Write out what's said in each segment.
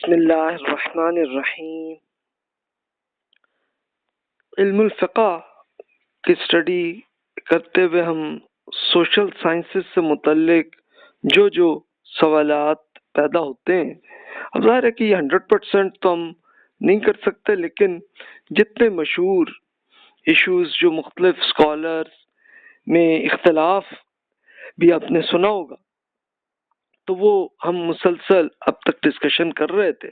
بسم اللہ الرحمن الرحیم۔ علم الفقہ کی اسٹڈی کرتے ہوئے ہم سوشل سائنسز سے متعلق جو سوالات پیدا ہوتے ہیں، اب ظاہر ہے کہ یہ 100% تو ہم نہیں کر سکتے، لیکن جتنے مشہور ایشوز جو مختلف اسکالرز میں اختلاف بھی آپ نے سنا ہوگا، تو وہ ہم مسلسل اب تک ڈسکشن کر رہے تھے۔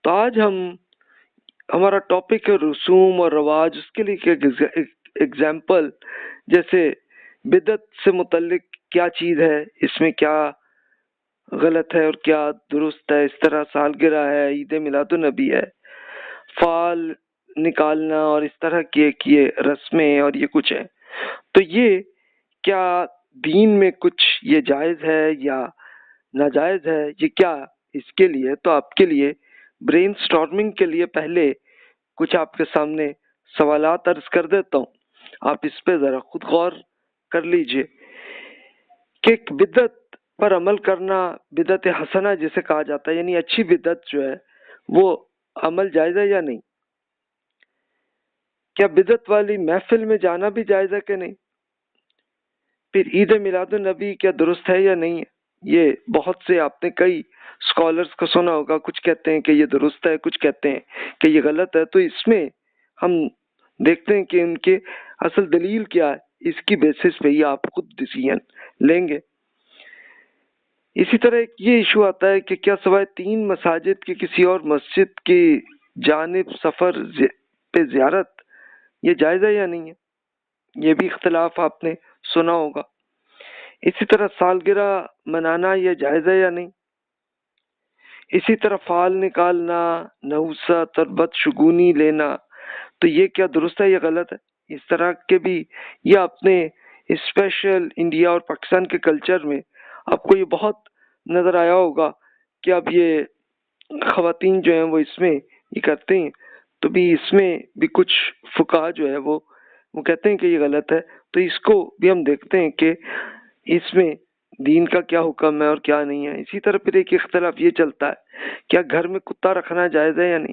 تو آج ہمارا ٹاپک ہے رسوم اور رواج۔ اس کے لیے ایک ایگزامپل، جیسے بدعت سے متعلق کیا چیز ہے، اس میں کیا غلط ہے اور کیا درست ہے۔ اس طرح سالگرہ ہے، عید میلاد النبی ہے، فال نکالنا اور اس طرح کی رسمیں اور یہ کچھ ہے، تو یہ کیا دین میں کچھ یہ جائز ہے یا ناجائز ہے، یہ کیا اس کے لیے؟ تو آپ کے لیے برین سٹارمنگ کے لیے پہلے کچھ آپ کے سامنے سوالات عرض کر دیتا ہوں، آپ اس پہ ذرا خود غور کر لیجئے کہ ایک بدعت پر عمل کرنا، بدعت حسنہ جسے کہا جاتا ہے، یعنی اچھی بدعت جو ہے وہ عمل جائز ہے یا نہیں؟ کیا بدعت والی محفل میں جانا بھی جائز ہے کہ نہیں؟ پھر عید میلاد النبی کیا درست ہے یا نہیں ہے؟ یہ بہت سے آپ نے کئی اسکالرس کو سنا ہوگا، کچھ کہتے ہیں کہ یہ درست ہے، کچھ کہتے ہیں کہ یہ غلط ہے۔ تو اس میں ہم دیکھتے ہیں کہ ان کے اصل دلیل کیا ہے، اس کی بیسس پہ ہی آپ خود ڈیسیژن لیں گے۔ اسی طرح ایک یہ ایشو آتا ہے کہ کیا سوائے 3 مساجد کی کسی اور مسجد کی جانب سفر پہ زیارت یہ جائز ہے یا نہیں ہے؟ یہ بھی اختلاف آپ نے سنا ہوگا۔ اسی طرح سالگرہ منانا یہ جائز ہے یا نہیں؟ اسی طرح فال نکالنا، نحوست اور بدشگونی لینا، تو یہ کیا درست ہے یا غلط ہے؟ اس طرح کے بھی یہ اپنے اسپیشل انڈیا اور پاکستان کے کلچر میں آپ کو یہ بہت نظر آیا ہوگا کہ اب یہ خواتین جو ہیں وہ اس میں یہ کرتے ہیں، تو بھی اس میں بھی کچھ فقہا جو ہے وہ کہتے ہیں کہ یہ غلط ہے۔ تو اس کو بھی ہم دیکھتے ہیں کہ اس میں دین کا کیا حکم ہے اور کیا نہیں ہے۔ اسی طرح پھر ایک اختلاف یہ چلتا ہے کیا گھر میں کتا رکھنا جائز ہے یا نہیں؟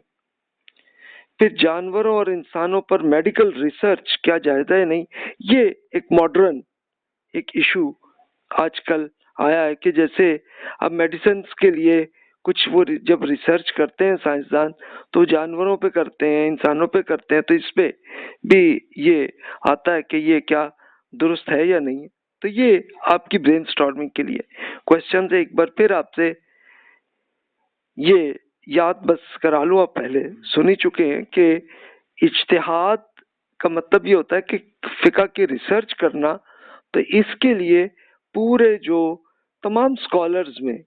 پھر جانوروں اور انسانوں پر میڈیکل ریسرچ کیا جائز ہے یا نہیں؟ یہ ایک ماڈرن ایک ایشو آج کل آیا ہے کہ جیسے اب میڈیسنز کے لیے کچھ وہ جب ریسرچ کرتے ہیں سائنسدان تو جانوروں پہ کرتے ہیں، انسانوں پہ کرتے ہیں، تو اس پہ بھی یہ آتا ہے کہ یہ کیا درست ہے یا نہیں ہے۔ تو یہ آپ کی برین سٹارمنگ کے لیے کوشچن سے ایک بار پھر آپ سے یہ یاد بس کرا لوں، آپ پہلے سن ہی چکے ہیں کہ اجتہاد کا مطلب یہ ہوتا ہے کہ فقہ کی ریسرچ کرنا، تو اس کے لیے پورے جو تمام اسکالرز میں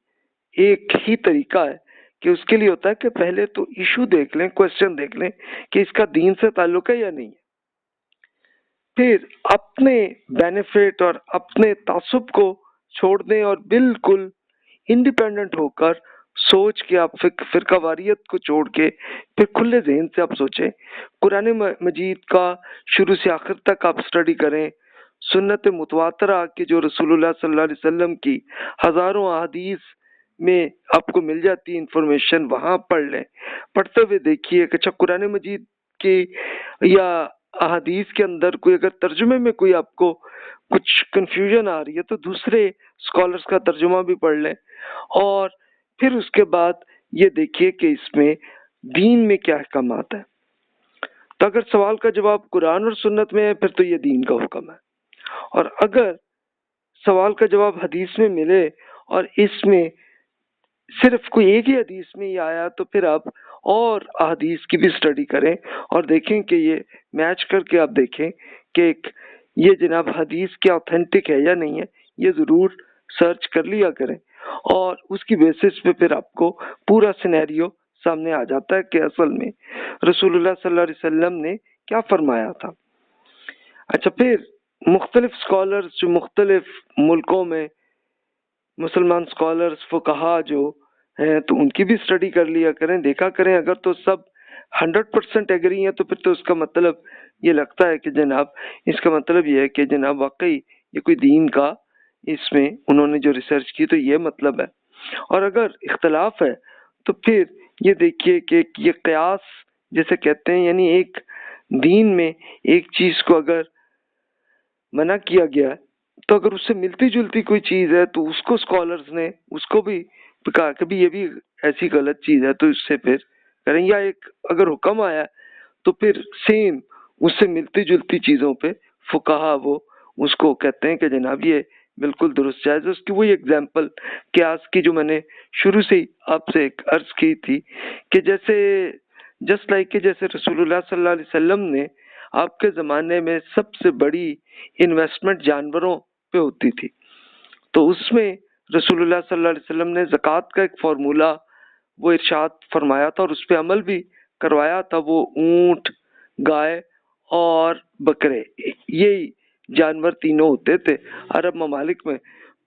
ایک ہی طریقہ ہے کہ اس کے لیے ہوتا ہے کہ پہلے تو ایشو دیکھ لیں، کوشچن دیکھ لیں کہ اس کا دین سے تعلق ہے یا نہیں ہے، پھر اپنے بینیفٹ اور اپنے تعصب کو چھوڑ دیں اور بالکل انڈیپینڈنٹ ہو کر سوچ کے آپ فرقہ واریت کو چھوڑ کے پھر کھلے ذہن سے آپ سوچیں، قرآن مجید کا شروع سے آخر تک آپ اسٹڈی کریں، سنت متواترہ کی جو رسول اللہ صلی اللہ علیہ وسلم کی ہزاروں احادیث میں آپ کو مل جاتی انفارمیشن، وہاں پڑھ لیں، پڑھتے ہوئے دیکھیے کہ اچھا قرآن مجید کی یا احادیث کے اندر کوئی اگر ترجمے میں کوئی آپ کو کچھ کنفیوژن آ رہی ہے تو دوسرے اسکالرس کا ترجمہ بھی پڑھ لیں، اور پھر اس کے بعد یہ دیکھیے کہ اس میں دین میں کیا احکامات ہیں۔ تو اگر سوال کا جواب قرآن اور سنت میں ہے پھر تو یہ دین کا حکم ہے، اور اگر سوال کا جواب حدیث میں ملے اور اس میں صرف کوئی ایک ہی حدیث میں یہ آیا تو پھر آپ اور احادیث کی بھی اسٹڈی کریں اور دیکھیں کہ یہ میچ کر کے آپ دیکھیں کہ یہ جناب حدیث کیا اوتھینٹک ہے یا نہیں ہے، یہ ضرور سرچ کر لیا کریں، اور اس کی بیسس پہ پھر آپ کو پورا سینیریو سامنے آ جاتا ہے کہ اصل میں رسول اللہ صلی اللہ علیہ وسلم نے کیا فرمایا تھا۔ اچھا، پھر مختلف اسکالرز جو مختلف ملکوں میں مسلمان اسکالرز فقہا جو ہیں تو ان کی بھی اسٹڈی کر لیا کریں، دیکھا کریں، اگر تو سب 100% ایگری ہیں تو پھر تو اس کا مطلب یہ لگتا ہے کہ جناب اس کا مطلب یہ ہے کہ جناب واقعی یہ کوئی دین کا اس میں انہوں نے جو ریسرچ کی تو یہ مطلب ہے، اور اگر اختلاف ہے تو پھر یہ دیکھیے کہ یہ قیاس جیسے کہتے ہیں، یعنی ایک دین میں ایک چیز کو اگر منع کیا گیا ہے تو اگر اس سے ملتی جلتی کوئی چیز ہے تو اس کو اسکالرز نے اس کو بھی کہا کہ بھی یہ بھی ایسی غلط چیز ہے تو اس سے پھر کریں، یا ایک اگر حکم آیا تو پھر سیم اس سے ملتی جلتی چیزوں پہ فقہا وہ اس کو کہتے ہیں کہ جناب یہ بالکل درست جائز ہے۔ اس کی وہی ایگزامپل قیاس کی جو میں نے شروع سے ہی آپ سے ایک عرض کی تھی کہ جیسے جسٹ لائک کہ جیسے رسول اللہ صلی اللہ علیہ وسلم نے آپ کے زمانے میں سب سے بڑی انویسٹمنٹ جانوروں پہ ہوتی تھی، تو اس میں رسول اللہ صلی اللہ علیہ وسلم نے زکوٰۃ کا ایک فارمولہ وہ ارشاد فرمایا تھا اور اس پہ عمل بھی کروایا تھا۔ وہ اونٹ، گائے اور بکرے، یہی جانور تینوں ہوتے تھے عرب ممالک میں،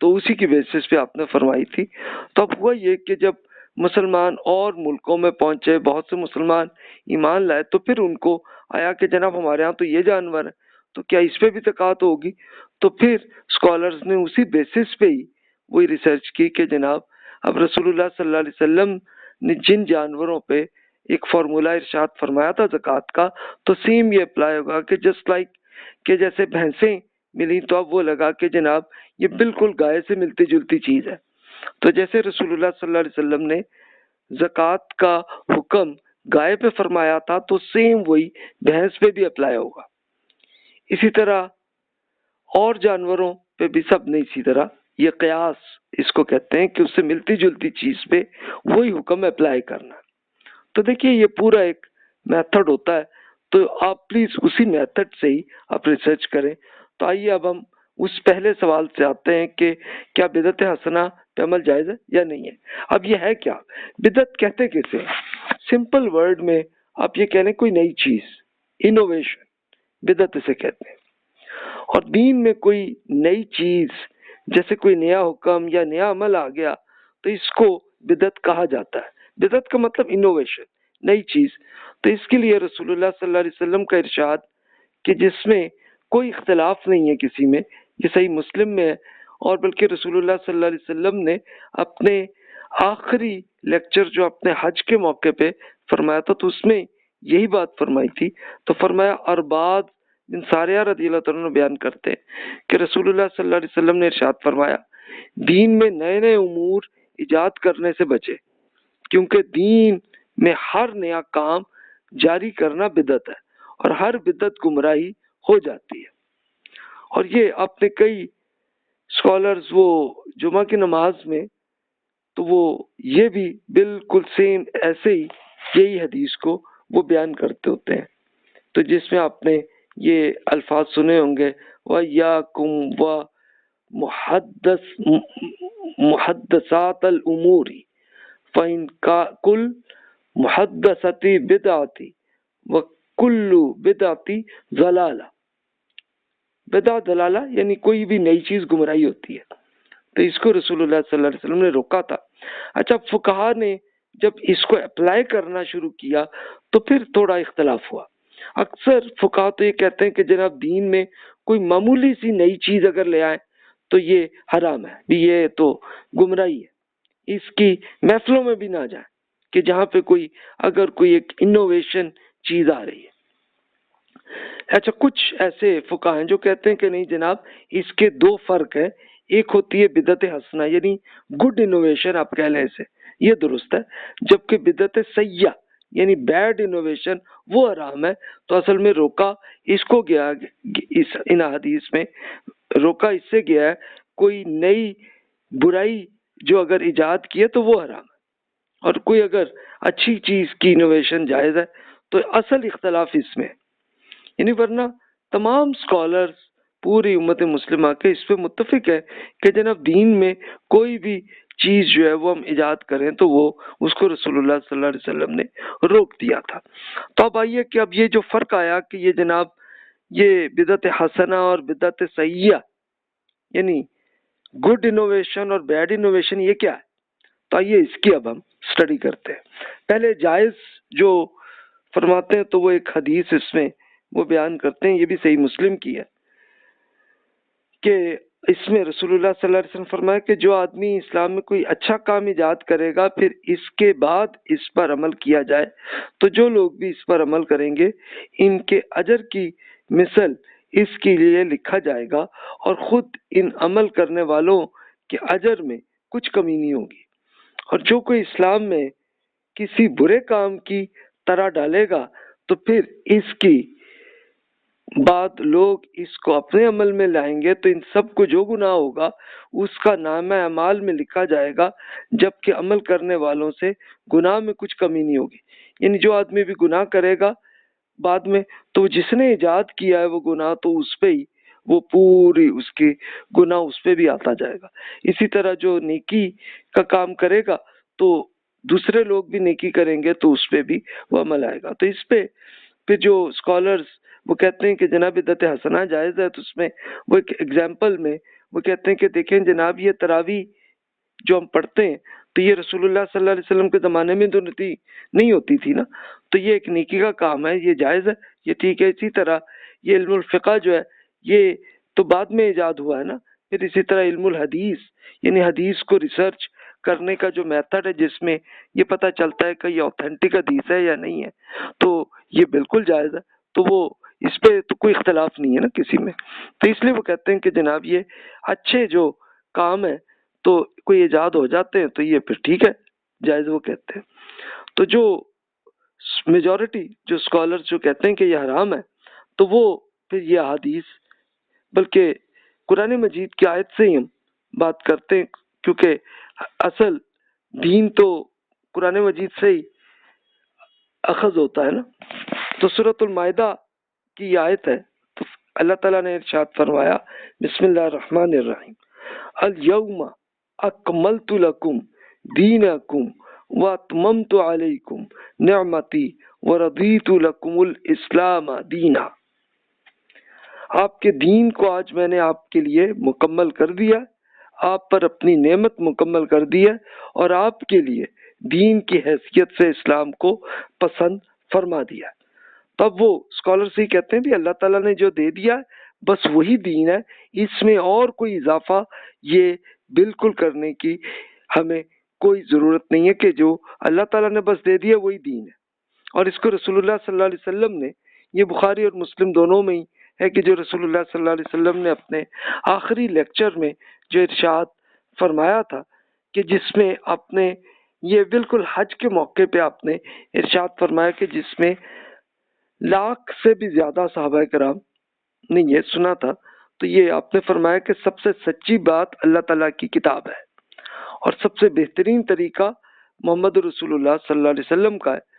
تو اسی کی بیسس پہ آپ نے فرمائی تھی۔ تو اب ہوا یہ کہ جب مسلمان اور ملکوں میں پہنچے، بہت سے مسلمان ایمان لائے، تو پھر ان کو آیا کہ جناب ہمارے ہاں تو یہ جانور ہے تو کیا اس پہ بھی زکوٰۃ ہوگی؟ تو پھر اسکالرز نے اسی بیسس پہ ہی وہی ریسرچ کی کہ جناب اب رسول اللہ صلی اللہ علیہ وسلم نے جن جانوروں پہ ایک فارمولہ ارشاد فرمایا تھا زکوٰۃ کا، تو سیم یہ اپلائی ہوگا کہ جسٹ لائک کہ جیسے بھینسیں ملی تو اب وہ لگا کہ جناب یہ بالکل گائے سے ملتی جلتی چیز ہے، تو جیسے رسول اللہ صلی اللہ علیہ وسلم نے زکوٰۃ کا حکم گائے پہ فرمایا تھا تو سیم وہی بھینس پہ بھی اپلائی ہوگا۔ اسی طرح اور جانوروں پہ بھی سب نے اسی طرح یہ قیاس اس کو کہتے ہیں کہ اس سے ملتی جلتی چیز پہ وہی حکم اپلائی کرنا۔ تو دیکھیے یہ پورا ایک میتھڈ ہوتا ہے، تو آپ پلیز اسی میتھڈ سے ہی آپ ریسرچ کریں۔ تو آئیے اب ہم اس پہلے سوال سے آتے ہیں کہ کیا بدعت حسنہ پہ عمل جائز ہے یا نہیں ہے۔ اب یہ ہے کیا بدعت کہتے کسے؟ سمپل ورڈ میں آپ یہ کہہ لیں کوئی نئی چیز، انوویشن، بدعت اسے کہتے ہیں۔ اور دین میں کوئی نئی چیز جیسے کوئی نیا حکم یا نیا عمل آ گیا تو اس کو بدعت کہا جاتا ہے۔ بدعت کا مطلب انوویشن، نئی چیز۔ تو اس کے لیے رسول اللہ صلی اللہ علیہ وسلم کا ارشاد کہ جس میں کوئی اختلاف نہیں ہے کسی میں، یہ صحیح مسلم میں ہے، اور بلکہ رسول اللہ صلی اللہ علیہ وسلم نے اپنے آخری لیکچر جو اپنے حج کے موقع پہ فرمایا تھا تو اس میں یہی بات فرمائی تھی۔ تو فرمایا، ارباد بن ساریہ رضی اللہ تعالیٰ عنہ بیان کرتے ہیں کہ رسول اللہ صلی اللہ علیہ وسلم نے ارشاد فرمایا دین میں نئے نئے امور ایجاد کرنے سے بچے، کیونکہ دین میں ہر نیا کام جاری کرنا بدعت ہے اور ہر بدعت گمراہی ہو جاتی ہے۔ اور یہ آپ نے کئی اسکالرز وہ جمعہ کی نماز میں تو وہ یہ بھی بالکل سیم ایسے ہی یہی حدیث کو وہ بیان کرتے ہوتے ہیں، تو جس میں آپ نے یہ الفاظ سنے ہوں گے وَإِيَّاكُمْ وَمُحَدَّثَاتَ الْأُمُورِ فَإِنْ كُلُّ مُحَدَّثَةٍ بِدْعَةٍ وَكُلُّ بِدْعَةٍ ضَلَالَةٍ۔ بدعہ دلالہ یعنی کوئی بھی نئی چیز گمراہی ہوتی ہے، تو اس کو رسول اللہ صلی اللہ علیہ وسلم نے روکا تھا۔ اچھا، فقہا نے جب اس کو اپلائی کرنا شروع کیا تو پھر تھوڑا اختلاف ہوا۔ اکثر فقہا تو یہ کہتے ہیں کہ جناب دین میں کوئی معمولی سی نئی چیز اگر لے آئیں تو یہ حرام ہے، یہ تو گمراہی ہے، اس کی محفلوں میں بھی نہ جائیں کہ جہاں پہ اگر کوئی ایک انوویشن چیز آ رہی ہے۔ اچھا، کچھ ایسے فقہا ہیں جو کہتے ہیں کہ نہیں جناب اس کے دو فرق ہیں، ایک ہوتی ہے بدعت حسنہ یعنی گڈ انوویشن آپ کہہ لیں اسے، یہ درست ہے، جبکہ بدعت سیئہ یعنی بیڈ انوویشن وہ حرام ہے۔ تو اصل میں روکا اس کو گیا، ان حدیث میں روکا اس سے گیا ہے کوئی نئی برائی جو اگر ایجاد کی ہے تو وہ حرام ہے، اور کوئی اگر اچھی چیز کی انوویشن جائز ہے تو اصل اختلاف اس میں ہے۔ یعنی ورنہ تمام اسکالرز پوری امت مسلمہ کے اس پہ متفق ہے کہ جناب دین میں کوئی بھی چیز جو ہے وہ ہم ایجاد کریں تو وہ اس کو رسول اللہ صلی اللہ علیہ وسلم نے روک دیا تھا۔ تو اب آئیے کہ اب یہ جو فرق آیا کہ یہ جناب یہ بدعت حسنہ اور بدعت سیئہ یعنی گڈ انوویشن اور بیڈ انوویشن یہ کیا ہے، تو آئیے اس کی اب ہم اسٹڈی کرتے ہیں۔ پہلے جائز جو فرماتے ہیں تو وہ ایک حدیث اس میں وہ بیان کرتے ہیں، یہ بھی صحیح مسلم کی ہے کہ اس میں رسول اللہ صلی اللہ علیہ وسلم فرمایا کہ جو آدمی اسلام میں کوئی اچھا کام ایجاد کرے گا پھر اس کے بعد اس پر عمل کیا جائے تو جو لوگ بھی اس پر عمل کریں گے ان کے اجر کی مثل اس کے لیے لکھا جائے گا اور خود ان عمل کرنے والوں کے اجر میں کچھ کمی نہیں ہوگی۔ اور جو کوئی اسلام میں کسی برے کام کی طرح ڈالے گا تو پھر اس کی بعد لوگ اس کو اپنے عمل میں لائیں گے تو ان سب کو جو گناہ ہوگا اس کا نامہ اعمال میں لکھا جائے گا، جبکہ عمل کرنے والوں سے گناہ میں کچھ کمی نہیں ہوگی۔ یعنی جو آدمی بھی گناہ کرے گا بعد میں تو جس نے ایجاد کیا ہے وہ گناہ تو اس پہ ہی وہ پوری اس کی گناہ اس پہ بھی آتا جائے گا۔ اسی طرح جو نیکی کا کام کرے گا تو دوسرے لوگ بھی نیکی کریں گے تو اس پہ بھی وہ عمل آئے گا۔ تو اس پہ پھر جو اسکالرز وہ کہتے ہیں کہ جناب بدعت حسنہ جائز ہے، تو اس میں وہ ایک ایگزامپل میں وہ کہتے ہیں کہ دیکھیں جناب یہ تراویح جو ہم پڑھتے ہیں تو یہ رسول اللہ صلی اللہ علیہ وسلم کے زمانے میں تو نہیں ہوتی تھی نا، تو یہ ایک نیکی کا کام ہے، یہ جائز ہے، یہ ٹھیک ہے۔ اسی طرح یہ علم الفقہ جو ہے یہ تو بعد میں ایجاد ہوا ہے نا۔ پھر اسی طرح علم الحدیث یعنی حدیث کو ریسرچ کرنے کا جو میتھڈ ہے جس میں یہ پتہ چلتا ہے کہ یہ اوتھینٹک حدیث ہے یا نہیں ہے، تو یہ بالکل جائز ہے۔ تو وہ اس پہ تو کوئی اختلاف نہیں ہے نا کسی میں، تو اس لیے وہ کہتے ہیں کہ جناب یہ اچھے جو کام ہے تو کوئی ایجاد ہو جاتے ہیں تو یہ پھر ٹھیک ہے، جائز وہ کہتے ہیں۔ تو جو میجورٹی جو اسکالر جو کہتے ہیں کہ یہ حرام ہے تو وہ پھر یہ حدیث بلکہ قرآن مجید کی آیت سے ہی ہم بات کرتے ہیں، کیونکہ اصل دین تو قرآن مجید سے ہی اخذ ہوتا ہے نا۔ تو سورۃ المائدہ کی یہ آیت ہے تو اللہ تعالیٰ نے ارشاد فرمایا بسم اللہ الرحمن الرحیم الیوم اکملت لکم دینکم واتممت علیکم نعمتی ورضیت لکم الاسلام دینا۔ آپ کے دین کو آج میں نے آپ کے لیے مکمل کر دیا، آپ پر اپنی نعمت مکمل کر دی ہے اور آپ کے لیے دین کی حیثیت سے اسلام کو پسند فرما دیا۔ تب وہ اسکالر سے ہی کہتے ہیں بھی اللہ تعالیٰ نے جو دے دیا بس وہی دین ہے، اس میں اور کوئی اضافہ یہ بالکل کرنے کی ہمیں کوئی ضرورت نہیں ہے کہ جو اللہ تعالیٰ نے بس دے دیا وہی دین ہے۔ اور اس کو رسول اللہ صلی اللہ علیہ وسلم نے، یہ بخاری اور مسلم دونوں میں ہی ہے کہ جو رسول اللہ صلی اللہ علیہ وسلم نے اپنے آخری لیکچر میں جو ارشاد فرمایا تھا کہ جس میں آپ نے یہ بالکل حج کے موقع پہ آپ نے ارشاد فرمایا کہ جس میں لاکھ سے بھی زیادہ صحابہ کرام نے یہ سنا تھا، تو یہ آپ نے فرمایا کہ سب سے سچی بات اللہ تعالیٰ کی کتاب ہے اور سب سے بہترین طریقہ محمد رسول اللہ صلی اللہ علیہ وسلم کا ہے،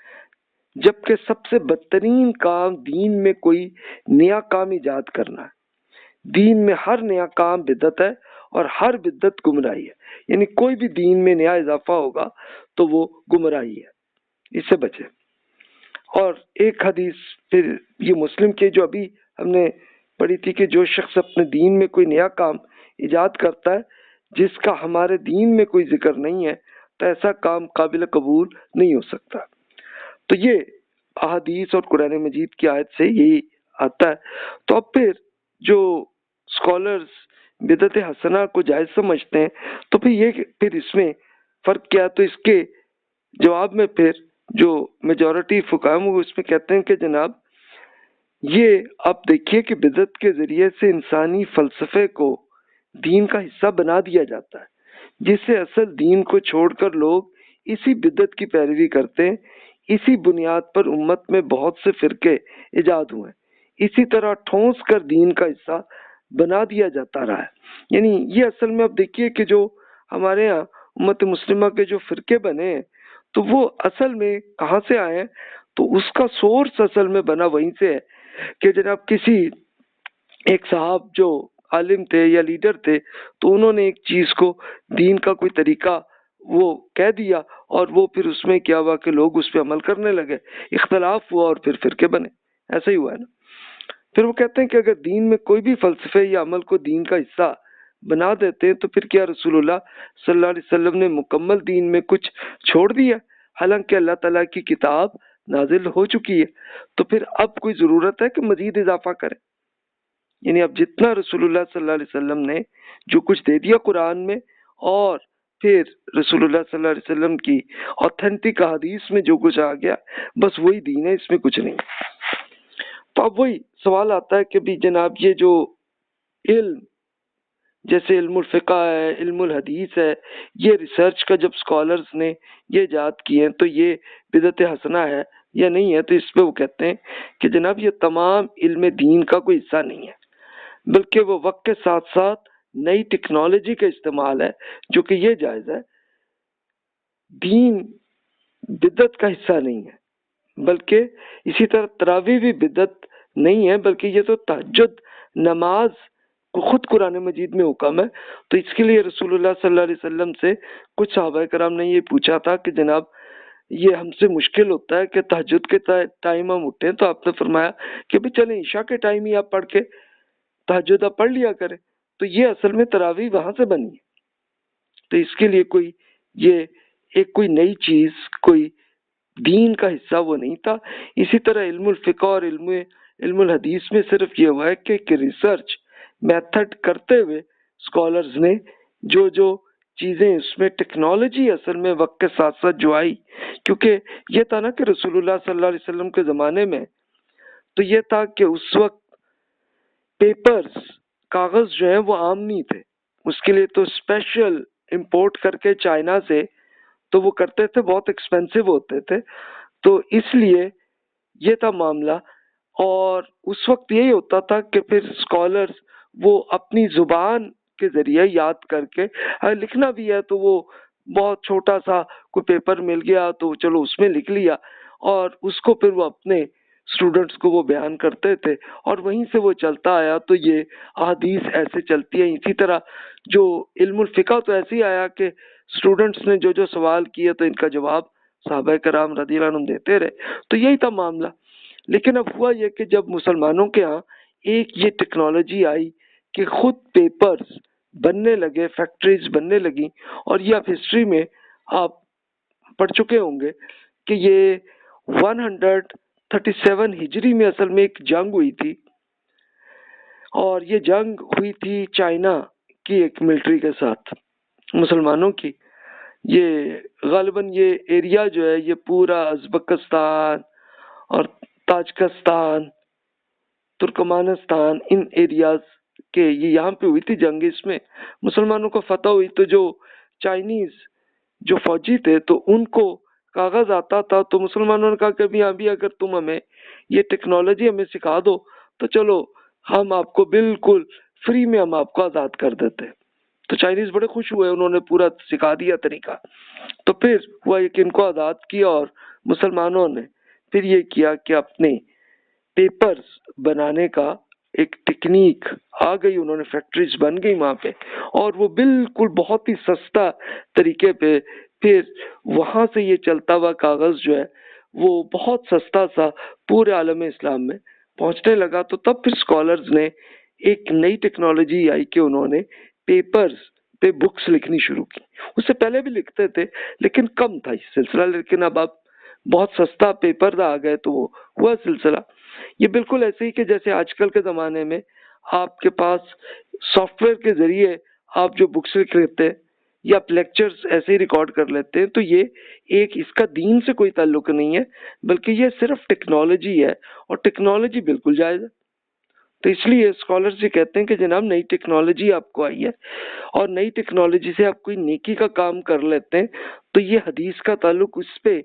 جبکہ سب سے بدترین کام دین میں کوئی نیا کام ایجاد کرنا ہے۔ دین میں ہر نیا کام بدعت ہے اور ہر بدعت گمراہی ہے، یعنی کوئی بھی دین میں نیا اضافہ ہوگا تو وہ گمراہی ہے، اس سے بچے۔ اور ایک حدیث پھر یہ مسلم کے جو ابھی ہم نے پڑھی تھی کہ جو شخص اپنے دین میں کوئی نیا کام ایجاد کرتا ہے جس کا ہمارے دین میں کوئی ذکر نہیں ہے تو ایسا کام قابل قبول نہیں ہو سکتا۔ تو یہ احادیث اور قرآن مجید کی آیت سے یہی آتا ہے۔ تو اب پھر جو اسکالرز بدعت حسنہ کو جائز سمجھتے ہیں تو پھر اس میں فرق کیا؟ تو اس کے جواب میں پھر جو میجورٹی فقہاء وہ اس میں کہتے ہیں کہ جناب یہ آپ دیکھیے کہ بدعت کے ذریعے سے انسانی فلسفے کو دین کا حصہ بنا دیا جاتا ہے، جس سے اصل دین کو چھوڑ کر لوگ اسی بدعت کی پیروی کرتے ہیں۔ اسی بنیاد پر امت میں بہت سے فرقے ایجاد ہوئے، اسی طرح ٹھونس کر دین کا حصہ بنا دیا جاتا رہا ہے۔ یعنی یہ اصل میں اب دیکھیے کہ جو ہمارے ہاں امت مسلمہ کے جو فرقے بنے ہیں تو وہ اصل میں کہاں سے آئے ہیں؟ تو اس کا سورس اصل میں بنا وہیں سے ہے کہ جناب کسی ایک صاحب جو عالم تھے یا لیڈر تھے تو انہوں نے ایک چیز کو دین کا کوئی طریقہ وہ کہہ دیا اور وہ پھر اس میں کیا ہوا کہ لوگ اس پہ عمل کرنے لگے، اختلاف ہوا اور پھر فرقے بنے، ایسا ہی ہوا ہے نا۔ پھر وہ کہتے ہیں کہ اگر دین میں کوئی بھی فلسفے یا عمل کو دین کا حصہ بنا دیتے ہیں تو پھر کیا رسول اللہ صلی اللہ علیہ وسلم نے مکمل دین میں کچھ چھوڑ دیا؟ حالانکہ اللہ تعالیٰ کی کتاب نازل ہو چکی ہے، تو پھر اب کوئی ضرورت ہے کہ مزید اضافہ کریں؟ یعنی اب جتنا رسول اللہ صلی اللہ علیہ وسلم نے جو کچھ دے دیا قرآن میں، اور پھر رسول اللہ صلی اللہ علیہ وسلم کی اوتھینٹک حدیث میں جو کچھ آ گیا، بس وہی دین ہے، اس میں کچھ نہیں۔ تو اب وہی سوال آتا ہے کہ بھی جناب یہ جو علم جیسے علم الفقہ ہے، علم الحدیث ہے، یہ ریسرچ کا جب اسکالرز نے یہ ایجاد کیے ہیں تو یہ بدعت حسنہ ہے یا نہیں ہے؟ تو اس پہ وہ کہتے ہیں کہ جناب یہ تمام علم دین کا کوئی حصہ نہیں ہے، بلکہ وہ وقت کے ساتھ ساتھ نئی ٹیکنالوجی کا استعمال ہے، جو کہ یہ جائز ہے۔ دین بدعت کا حصہ نہیں ہے، بلکہ اسی طرح تراویح بھی بدعت نہیں ہے، بلکہ یہ تو تہجد نماز کو خود قرآن مجید میں حکم ہے۔ تو اس کے لیے رسول اللہ صلی اللہ علیہ وسلم سے کچھ صحابہ کرام نے یہ پوچھا تھا کہ جناب یہ ہم سے مشکل ہوتا ہے کہ تہجد کے ٹائم ہم اٹھیں، تو آپ نے فرمایا کہ بھی چلیں عشاء کے ٹائم ہی آپ پڑھ کے تہجد آپ پڑھ لیا کریں۔ تو یہ اصل میں تراویح وہاں سے بنی ہے۔ تو اس کے لیے کوئی یہ ایک کوئی نئی چیز، کوئی دین کا حصہ وہ نہیں تھا۔ اسی طرح علم الفقہ اور علم الحدیث میں صرف یہ ہوا ہے کہ ریسرچ میتھڈ کرتے ہوئے اسکالرز نے جو جو چیزیں اس میں ٹیکنالوجی اصل میں وقت کے ساتھ ساتھ جو آئی، کیونکہ یہ تھا نا کہ رسول اللہ صلی اللہ علیہ وسلم کے زمانے میں تو یہ تھا کہ اس وقت پیپرز کاغذ جو ہیں وہ عام نہیں تھے، اس کے لیے تو اسپیشل امپورٹ کر کے چائنا سے تو وہ کرتے تھے، بہت ایکسپینسو ہوتے تھے، تو اس لیے یہ تھا معاملہ۔ اور اس وقت یہی ہوتا تھا کہ پھر اسکالرز وہ اپنی زبان کے ذریعے یاد کر کے لکھنا بھی ہے تو وہ بہت چھوٹا سا کوئی پیپر مل گیا تو چلو اس میں لکھ لیا، اور اس کو پھر وہ اپنے اسٹوڈنٹس کو وہ بیان کرتے تھے، اور وہیں سے وہ چلتا آیا۔ تو یہ احادیث ایسے چلتی ہیں۔ اسی طرح جو علم الفقہ تو ایسے ہی آیا کہ اسٹوڈنٹس نے جو جو سوال کیے تو ان کا جواب صحابہ کرام رضی اللہ عنہم دیتے رہے، تو یہی تھا معاملہ۔ لیکن اب ہوا یہ کہ جب مسلمانوں کے ہاں ایک یہ ٹیکنالوجی آئی کہ خود پیپرز بننے لگے، فیکٹریز بننے لگی، اور یہ آپ ہسٹری میں آپ پڑھ چکے ہوں گے کہ یہ 137 ہجری میں اصل میں ایک جنگ ہوئی تھی، اور یہ جنگ ہوئی تھی چائنا کی ایک ملٹری کے ساتھ مسلمانوں کی۔ یہ غالباً یہ ایریا جو ہے یہ پورا ازبکستان اور تاجکستان، ترکمانستان، ان ایریاز کے یہ یہاں پہ ہوئی تھی جنگ۔ اس میں مسلمانوں کو فتح ہوئی، تو جو چائنیز جو فوجی تھے تو ان کو کاغذ آتا تھا، تو مسلمانوں نے کہا کہ بھی ابھی اگر تم ہمیں یہ ٹیکنالوجی ہمیں سکھا دو تو چلو ہم آپ کو بالکل فری میں ہم آپ کو آزاد کر دیتے۔ تو چائنیز بڑے خوش ہوئے، انہوں نے پورا سکھا دیا طریقہ۔ تو پھر ہوا یہ کہ ان کو آزاد کیا، اور مسلمانوں نے پھر یہ کیا کہ اپنے پیپرز بنانے کا ایک ٹیکنیک آ گئی، انہوں نے فیکٹریز بن گئی وہاں پہ، اور وہ بالکل بہت ہی سستا طریقے پہ پھر وہاں سے یہ چلتا ہوا کاغذ جو ہے وہ بہت سستا سا پورے عالم اسلام میں پہنچنے لگا۔ تو تب پھر اسکالرز نے ایک نئی ٹیکنالوجی آئی کہ انہوں نے پیپرز پہ بکس لکھنی شروع کی۔ اس سے پہلے بھی لکھتے تھے لیکن کم تھا یہ سلسلہ، لیکن اب آپ بہت سستا پیپر آ گئے تو وہ ہوا سلسلہ۔ یہ بالکل ایسے ہی کہ جیسے آج کل کے زمانے میں آپ کے پاس سافٹ ویئر کے ذریعے آپ جو بکس لکھ لیتے ہیں یا آپ لیکچرز ایسے ہی ریکارڈ کر لیتے ہیں، تو یہ ایک اس کا دین سے کوئی تعلق نہیں ہے، بلکہ یہ صرف ٹیکنالوجی ہے، اور ٹیکنالوجی بالکل جائز ہے۔ تو اس لیے اسکالرز یہ کہتے ہیں کہ جناب نئی ٹیکنالوجی آپ کو آئی ہے، اور نئی ٹیکنالوجی سے آپ کوئی نیکی کا کام کر لیتے ہیں، تو یہ حدیث کا تعلق اس پہ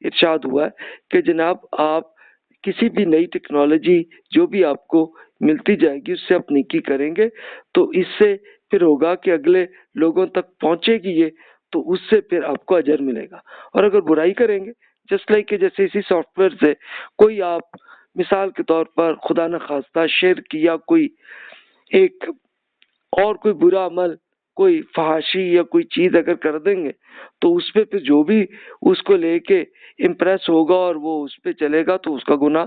ارشاد ہوا ہے کہ جناب آپ کسی بھی نئی ٹیکنالوجی جو بھی آپ کو ملتی جائے گی اس سے آپ نیکی کریں گے، تو اس سے پھر ہوگا کہ اگلے لوگوں تک پہنچے گی یہ، تو اس سے پھر آپ کو اجر ملے گا۔ اور اگر برائی کریں گے جسٹ لائک کہ جیسے اسی سافٹ ویئر سے کوئی آپ مثال کے طور پر خدا نخواستہ شرک یا کوئی ایک اور کوئی برا عمل، کوئی فحاشی یا کوئی چیز اگر کر دیں گے تو اس پہ پھر جو بھی اس کو لے کے امپریس ہوگا اور وہ اس پہ چلے گا تو اس کا گناہ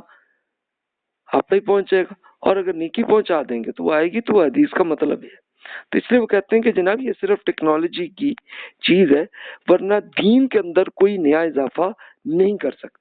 آپ تک پہنچے گا، اور اگر نیکی پہنچا دیں گے تو وہ آئے گی۔ تو وہ حدیث کا مطلب ہے۔ تو اس لیے وہ کہتے ہیں کہ جناب یہ صرف ٹیکنالوجی کی چیز ہے، ورنہ دین کے اندر کوئی نیا اضافہ نہیں کر سکتے۔